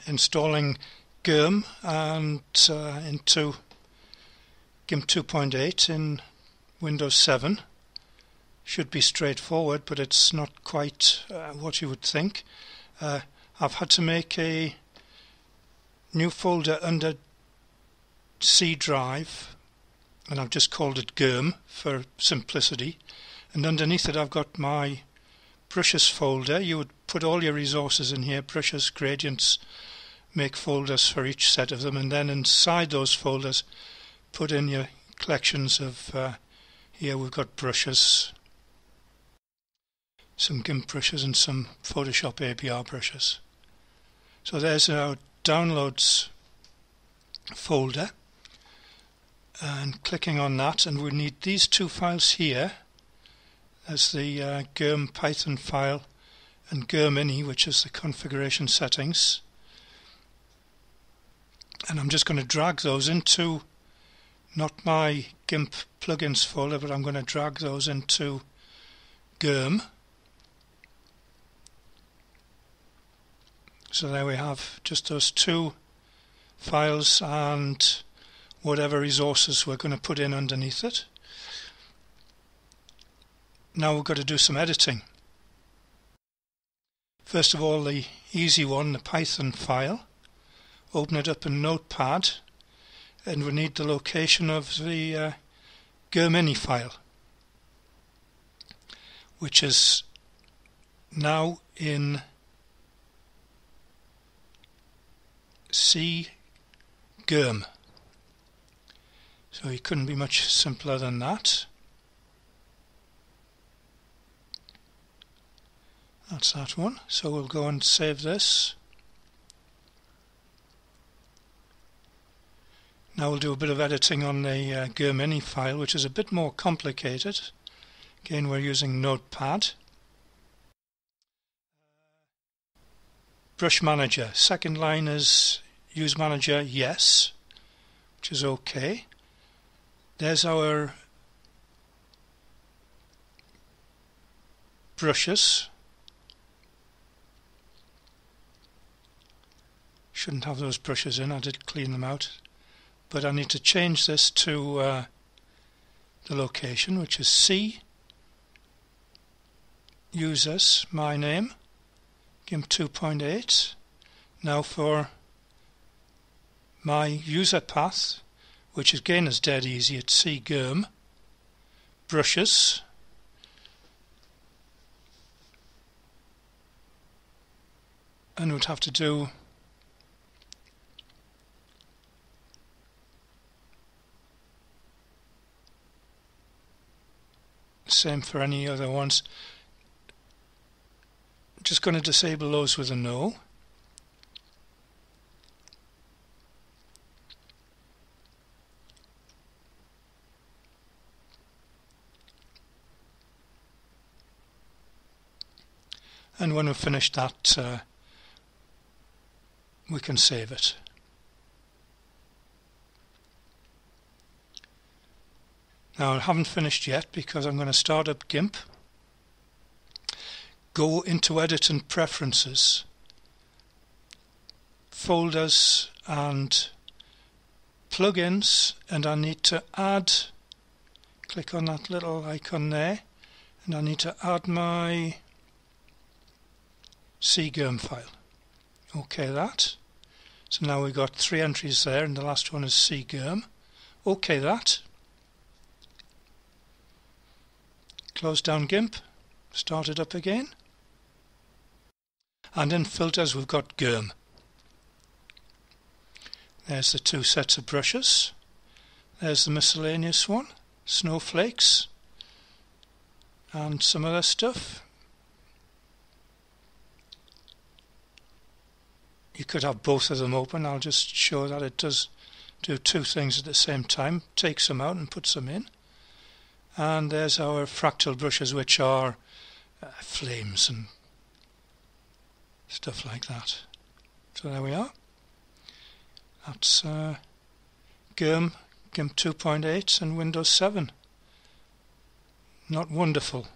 installing GURM and into Gimp 2.8 in Windows 7. Should be straightforward, but it's not quite what you would think. I've had to make a new folder under C drive, and I've just called it GURM for simplicity, and underneath it I've got my brushes folder. You would put all your resources in here: brushes, gradients, make folders for each set of them, and then inside those folders put in your collections of here we've got brushes, some GIMP brushes and some Photoshop APR brushes. So there's our downloads folder, and clicking on that, and we need these two files here. There's the GURM Python file and GURM-ini, which is the configuration settings, and I'm just going to drag those into not my GIMP plugins folder, but I'm going to drag those into GURM. So there we have just those two files and whatever resources we're going to put in underneath it. Now we've got to do some editing. First of all, the easy one, the Python file. Open it up in Notepad, and we need the location of the GURM-ini file, which is now in C GURM. So it couldn't be much simpler than that. That's that one. So we'll go and save this. Now we'll do a bit of editing on the GURM-ini file, which is a bit more complicated. Again, we're using Notepad. Brush Manager. Second line is Use Manager Yes, which is OK. There's our brushes. Shouldn't have those brushes in, I did clean them out. But I need to change this to the location, which is C, users, my name, Gimp 2.8. Now for my user path, which again is dead easy, it's C GURM, brushes, and we'd have to do same for any other ones. Just going to disable those with a no. And when we've finished that, we can save it. Now I haven't finished yet because I'm going to start up GIMP. Go into Edit and Preferences, Folders and Plugins, and I need to add, click on that little icon there, and I need to add my C GURM file. OK that. So now we've got 3 entries there, and the last one is C GURM. OK that. Close down GIMP, start it up again, and in filters we've got GURM. There's the 2 sets of brushes, there's the miscellaneous one, snowflakes, and some other stuff. You could have both of them open. I'll just show that it does do 2 things at the same time, takes them out and puts them in. And there's our fractal brushes, which are flames and stuff like that. So there we are. That's GURM, Gimp 2.8 and Windows 7. Not wonderful.